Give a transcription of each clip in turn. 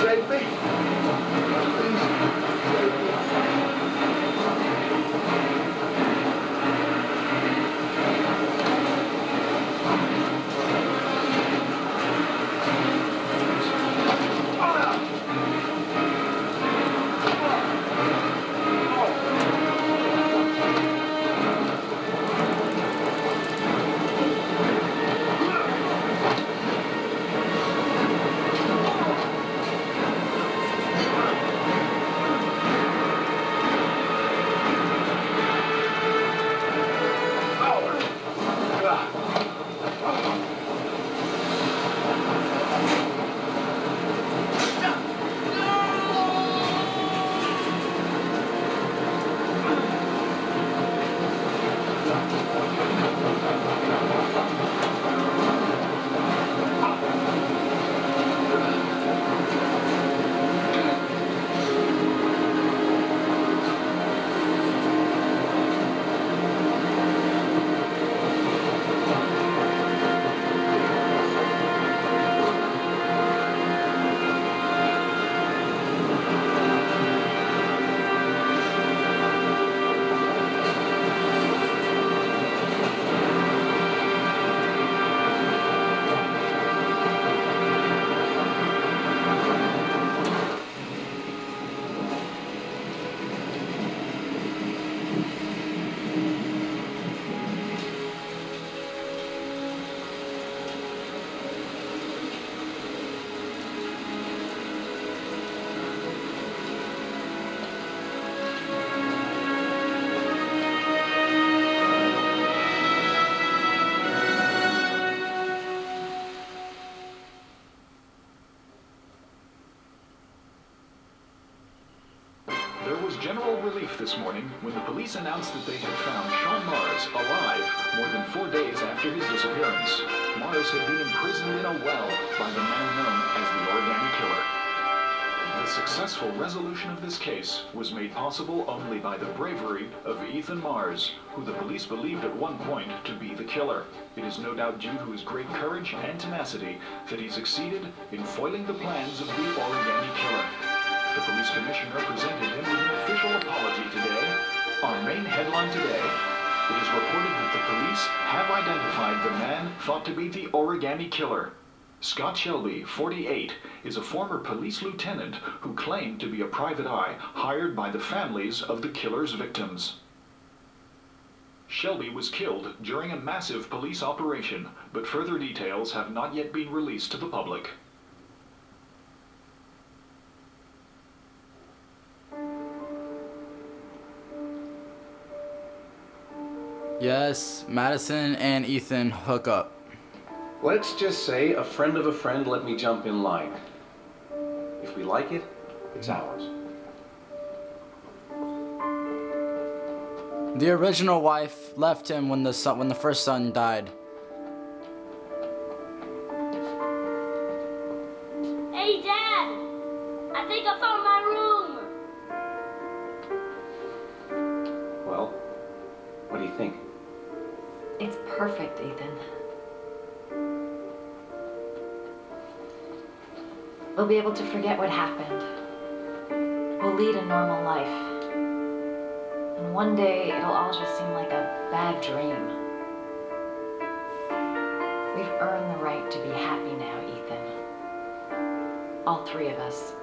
Save me. Please, save me. General relief this morning when the police announced that they had found Sean Mars alive more than 4 days after his disappearance. Mars had been imprisoned in a well by the man known as the Origami Killer. The successful resolution of this case was made possible only by the bravery of Ethan Mars, who the police believed at one point to be the killer. It is no doubt due to his great courage and tenacity that he succeeded in foiling the plans of the Origami Killer. The police commissioner presented him with an official apology today. Our main headline today: it is reported that the police have identified the man thought to be the Origami Killer. Scott Shelby, 48, is a former police lieutenant who claimed to be a private eye hired by the families of the killer's victims. Shelby was killed during a massive police operation, but further details have not yet been released to the public. Yes, Madison and Ethan hook up. Let's just say a friend of a friend let me jump in line. If we like it, it's ours. The original wife left him when the first son died. Hey, Dad! I think I found my room! Well, what do you think? It's perfect, Ethan. We'll be able to forget what happened. We'll lead a normal life. And one day, it'll all just seem like a bad dream. We've earned the right to be happy now, Ethan. All three of us.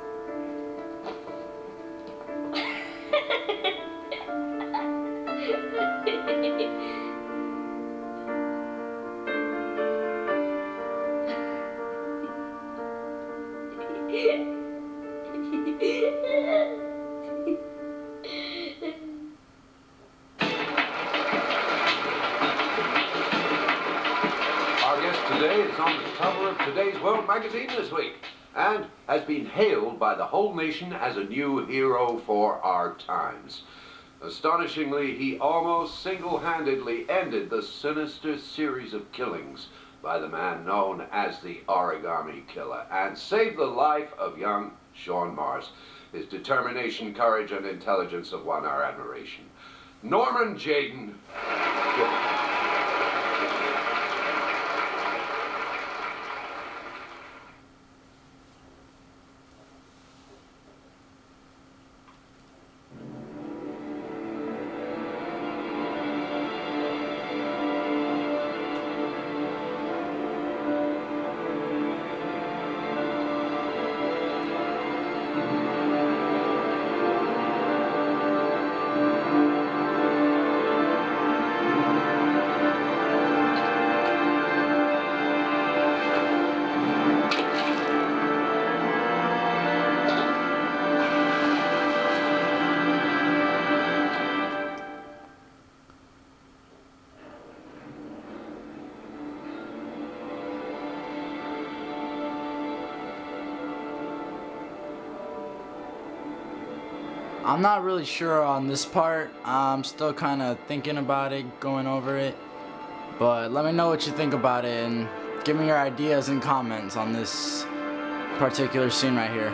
On the cover of today's World magazine this week, and has been hailed by the whole nation as a new hero for our times. Astonishingly, he almost single-handedly ended the sinister series of killings by the man known as the Origami Killer, and saved the life of young Sean Mars. His determination, courage, and intelligence have won our admiration. Norman Jayden. I'm not really sure on this part. I'm still kind of thinking about it, going over it. But let me know what you think about it and give me your ideas and comments on this particular scene right here.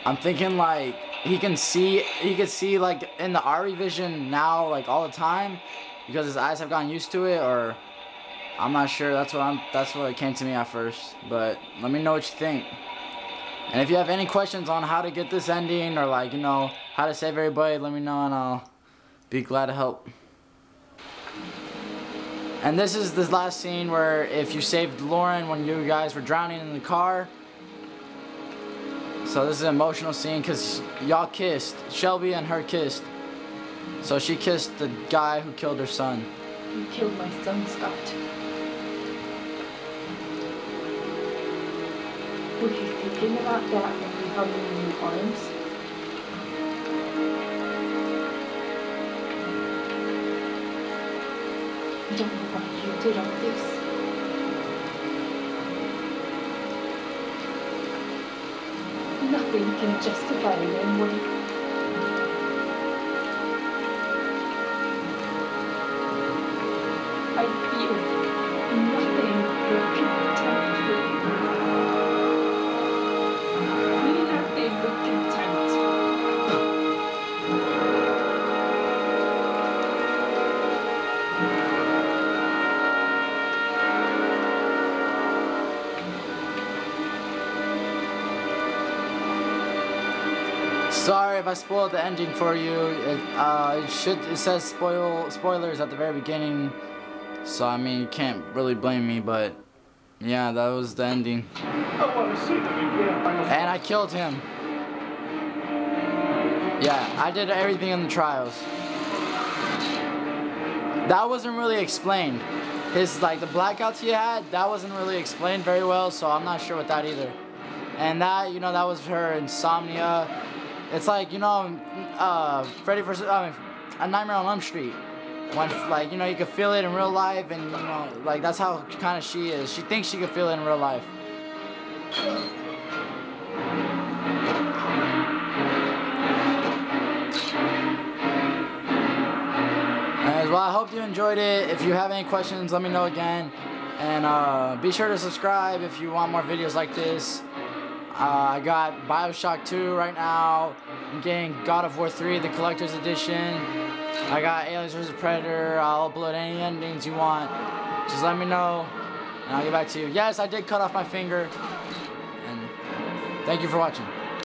I'm thinking like he can see like in the RE vision now, like all the time, because his eyes have gotten used to it, or I'm not sure. That's what came to me at first. But let me know what you think. And if you have any questions on how to get this ending, or like, you know, how to save everybody, let me know and I'll be glad to help. And this is this last scene where if you saved Lauren when you guys were drowning in the car. So this is an emotional scene because y'all kissed. Shelby and her kissed. So she kissed the guy who killed her son. You killed my son, Scott. Were you thinking about that when we held him in your arms? I don't know why you did all this. Nothing can justify it anyway. I feel nothing but contempt for you. Nothing but contempt. Sorry if I spoiled the ending for you. It says spoilers at the very beginning, so I mean you can't really blame me. But yeah, that was the ending. I want to see them again. And I killed him. Yeah, I did everything in the trials. That wasn't really explained. His like the blackouts he had, that wasn't really explained very well, so I'm not sure with that either. And that, you know, that was her insomnia. It's like, you know, Freddy vs. A Nightmare on Elm Street. When, like, you know, you can feel it in real life, and, you know, like, that's how kind of she is. She thinks she can feel it in real life. Anyways, well, I hope you enjoyed it. If you have any questions, let me know again. And be sure to subscribe if you want more videos like this. I got Bioshock 2 right now. I'm getting God of War 3, the Collector's Edition. I got Aliens vs. Predator. I'll upload any endings you want. Just let me know, and I'll get back to you. Yes, I did cut off my finger. And thank you for watching.